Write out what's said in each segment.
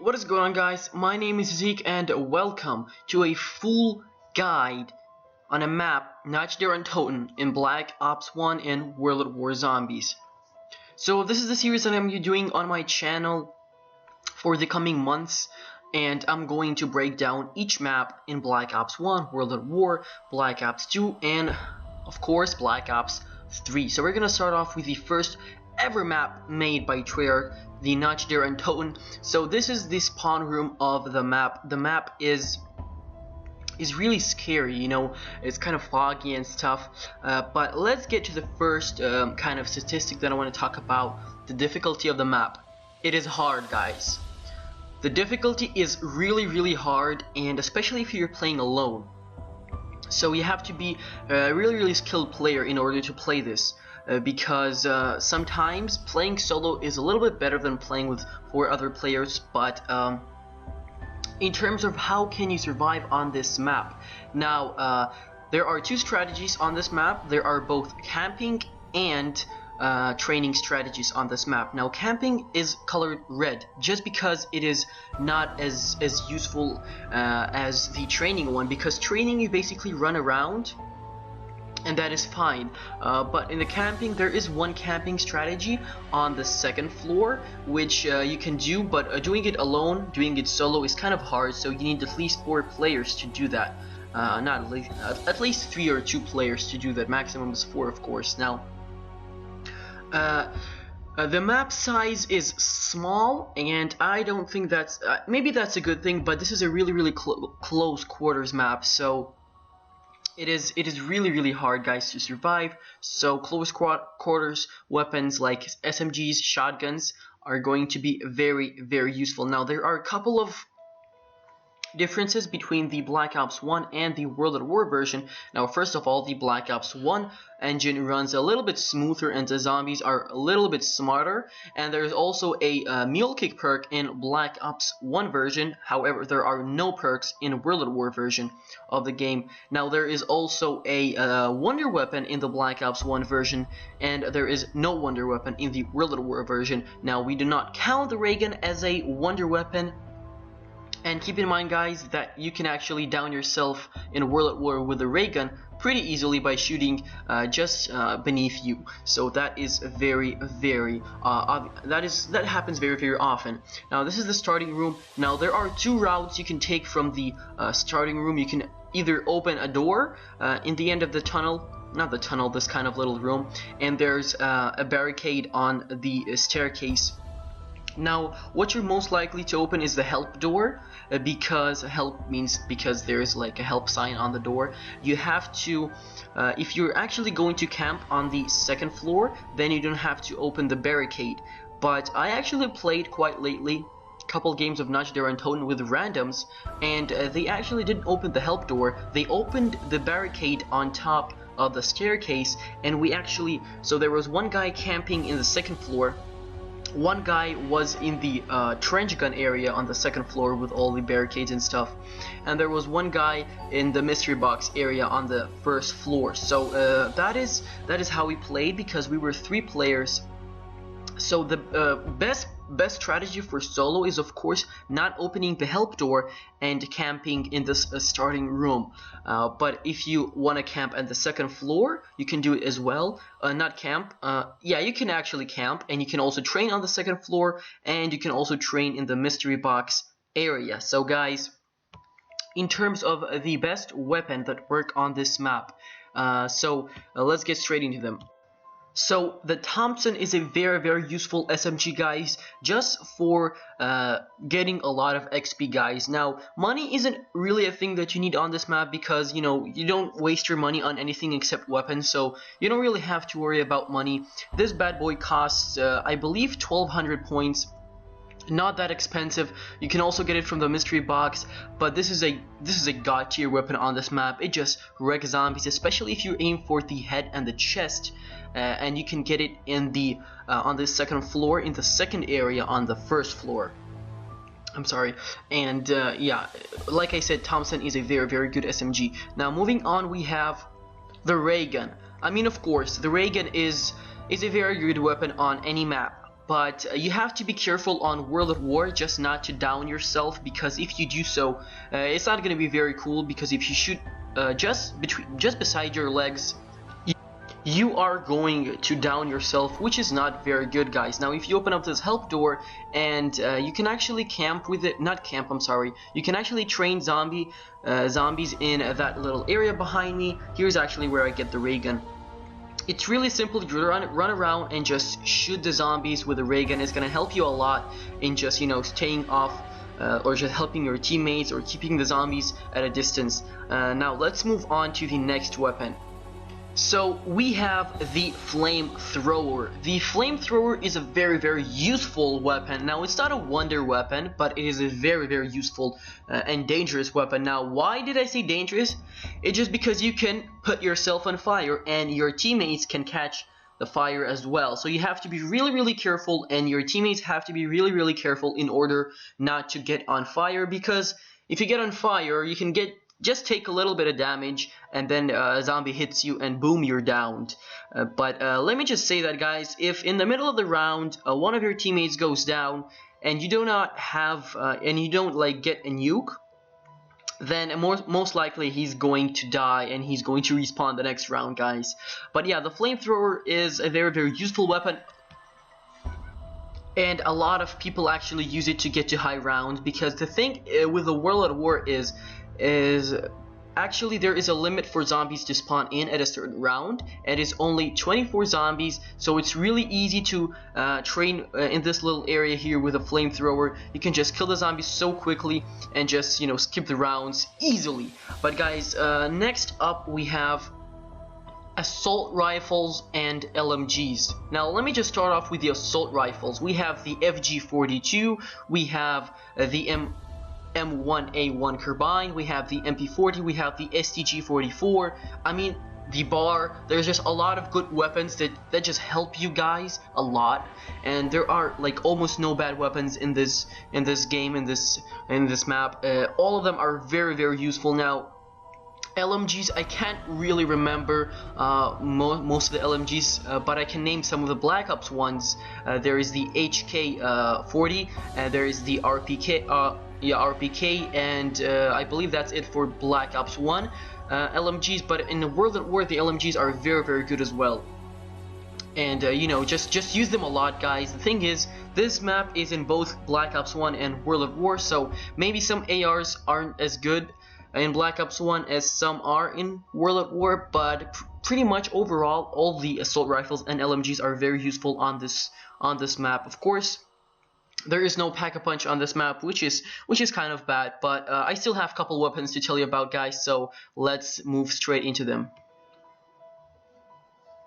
What is going on, guys? My name is Zeke and welcome to a full guide on a map, Nacht der Untoten in Black Ops 1 and World at War Zombies. So this is the series that I'm doing on my channel for the coming months, and I'm going to break down each map in Black Ops 1, World at War, Black Ops 2, and of course Black Ops 3. So we're gonna start off with the first ever map made by Treyarch, the Nacht der Untoten. So this is the spawn room of the map. The map is really scary, you know, it's kind of foggy and stuff, but let's get to the first kind of statistic that I want to talk about: the difficulty of the map. It is hard, guys. The difficulty is really hard, and especially if you're playing alone. So you have to be a really skilled player in order to play this, because sometimes playing solo is a little bit better than playing with 4 other players, but in terms of how can you survive on this map, now there are 2 strategies on this map. There are both camping and training strategies on this map. Now camping is colored red just because it is not as useful as the training one, because training you basically run around and that is fine, but in the camping there is one camping strategy on the 2nd floor which you can do, but doing it alone, doing it solo is kind of hard, so you need at least 4 players to do that. Not at least 3 or 2 players to do that. Maximum is 4, of course. Now the map size is small, and I don't think that's maybe that's a good thing, but this is a really close quarters map, so it is really hard, guys, to survive. So close quarters weapons like SMGs, shotguns are going to be very useful. Now there are a couple of differences between the Black Ops 1 and the World at War version. Now first of all, the Black Ops 1 engine runs a little bit smoother and the zombies are a little bit smarter, and there's also a mule kick perk in Black Ops 1 version. However, there are no perks in World at War version of the game. Now there is also a wonder weapon in the Black Ops 1 version, and there is no wonder weapon in the World at War version. Now we do not count the ray gun as a wonder weapon. And keep in mind, guys, that you can actually down yourself in World at War with a ray gun pretty easily by shooting just beneath you. So that is that happens very often. Now this is the starting room. Now there are 2 routes you can take from the starting room. You can either open a door in the end of the tunnel, not the tunnel, this kind of little room, and there's a barricade on the staircase. Now what you're most likely to open is the help door, because help means because there's like a help sign on the door. You have to, if you're actually going to camp on the 2nd floor, then you don't have to open the barricade. But I actually played quite lately a couple games of Nacht der Untoten with randoms, and they actually didn't open the help door. They opened the barricade on top of the staircase, and we actually, so there was one guy camping in the 2nd floor. One guy was in the trench gun area on the 2nd floor with all the barricades and stuff, and there was one guy in the mystery box area on the 1st floor. So that is how we played, because we were 3 players. So the best strategy for solo is, of course, not opening the help door and camping in this starting room. But if you want to camp at the 2nd floor, you can do it as well. Not camp. Yeah, you can actually camp, and you can also train on the 2nd floor, and you can also train in the mystery box area. So guys, in terms of the best weapon that work on this map, let's get straight into them. So the Thompson is a very useful SMG, guys, just for getting a lot of XP, guys. Now money isn't really a thing that you need on this map, because you know you don't waste your money on anything except weapons, so you don't really have to worry about money. This bad boy costs I believe 1200 points. Not that expensive. You can also get it from the mystery box, but this is a god tier weapon on this map. It just wrecks zombies, especially if you aim for the head and the chest, and you can get it in the on the 2nd floor, in the 2nd area on the 1st floor. I'm sorry. And yeah, like I said, Thompson is a very good SMG. Now moving on, we have the ray gun. I mean, of course, the ray gun is a very good weapon on any map. but you have to be careful on World at War just not to down yourself, because if you do so, it's not going to be very cool, because if you shoot just beside your legs, you are going to down yourself, which is not very good, guys. Now if you open up this help door, and you can actually camp with it, not camp, I'm sorry, you can actually train zombies in that little area behind me. Here's actually where I get the ray gun. It's really simple. You run around and just shoot the zombies with a ray gun. It's gonna help you a lot in just, you know, staying off or just helping your teammates or keeping the zombies at a distance. Now let's move on to the next weapon. So we have the flamethrower. The flamethrower is a very, very useful weapon. Now it's not a wonder weapon, but it is a very, very useful and dangerous weapon. Now why did I say dangerous? It's just because you can put yourself on fire and your teammates can catch the fire as well. So you have to be really, really careful, and your teammates have to be really, really careful in order not to get on fire, because if you get on fire, you can just take a little bit of damage, and then a zombie hits you and boom, you're downed. But let me just say that, guys, if in the middle of the round one of your teammates goes down and you do not have and you don't like get a nuke, then most likely he's going to die and he's going to respawn the next round, guys. But yeah, the flamethrower is a very, very useful weapon, and a lot of people actually use it to get to high rounds, because the thing with the World at War is actually there is a limit for zombies to spawn in at a certain round. It is only 24 zombies, so it's really easy to train in this little area here with a flamethrower. You can just kill the zombies so quickly and just, you know, skip the rounds easily. But guys, next up we have assault rifles and LMGs. Now let me just start off with the assault rifles. We have the FG42, we have the M1A1 carbine, we have the MP40, we have the STG44. I mean, the bar. There's just a lot of good weapons that just help you guys a lot, and there are like almost no bad weapons in this game, in this map. All of them are very, very useful. Now LMGs, I can't really remember most of the LMGs, but I can name some of the Black Ops ones. There is the HK40, there is the RPK, and I believe that's it for Black Ops 1 LMGs. But in the World at War, the LMGs are very, very good as well. And you know, just use them a lot, guys. The thing is, this map is in both Black Ops 1 and World at War, so maybe some ARs aren't as good in Black Ops 1 as some are in World at War, but pretty much overall all the assault rifles and LMGs are very useful on this map. Of course, there is no pack-a-punch on this map, which is kind of bad, but I still have a couple weapons to tell you about, guys, so let's move straight into them.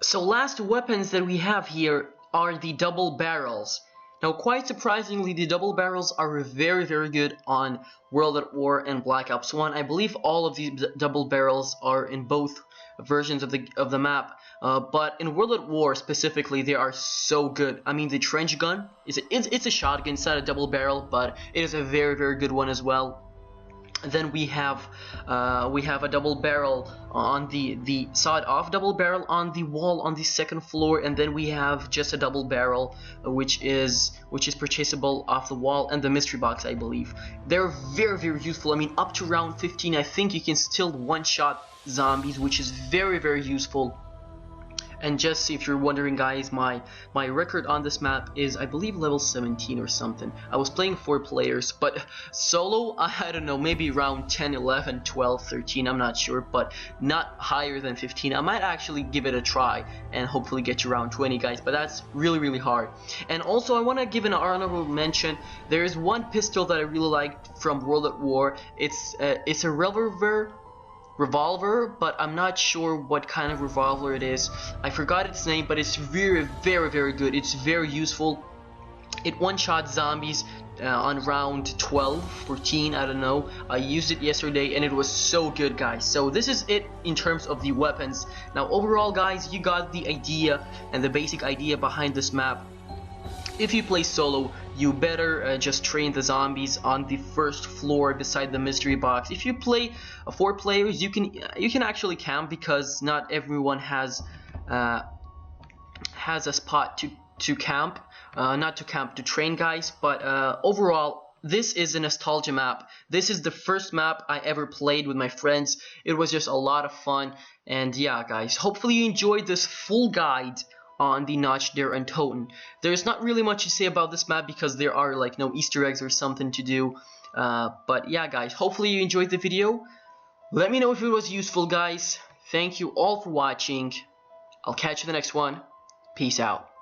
So last weapons that we have here are the double barrels. Now, quite surprisingly, the double barrels are very, very good on World at War and Black Ops 1. I believe all of these double barrels are in both versions of the map, but in World at War specifically, they are so good. I mean, the trench gun it's a shotgun, it's not a double barrel, but it is a very, very good one as well. Then we have a double barrel on the sawed-off double barrel on the wall on the second floor, and then we have just a double barrel which is purchasable off the wall, and the mystery box, I believe. They're very, very useful. I mean, up to round 15, I think you can still one-shot zombies, which is very, very useful. And just if you're wondering, guys, my record on this map is, I believe, level 17 or something. I was playing 4 players, but solo, I don't know, maybe around 10, 11, 12, 13, I'm not sure, but not higher than 15. I might actually give it a try and hopefully get to around 20, guys, but that's really, really hard. And also, I want to give an honorable mention. There is one pistol that I really liked from World at War. It's a revolver, but I'm not sure what kind of revolver it is. I forgot its name, but it's very, very, very good. It's very useful. It one-shot zombies on round 12, 14, I don't know. I used it yesterday and it was so good, guys. So this is it in terms of the weapons. Now overall, guys, you got the idea and the basic idea behind this map. If you play solo, you better just train the zombies on the first floor beside the mystery box. If you play 4 players, you can actually camp, because not everyone has a spot to camp, not to camp, to train, guys. But overall, this is a nostalgia map. This is the first map I ever played with my friends. It was just a lot of fun. And yeah, guys, hopefully you enjoyed this full guide on the Nacht der Untoten. There's not really much to say about this map because there are like no Easter eggs or something to do. But yeah, guys, hopefully you enjoyed the video. Let me know if it was useful, guys. Thank you all for watching. I'll catch you in the next one. Peace out.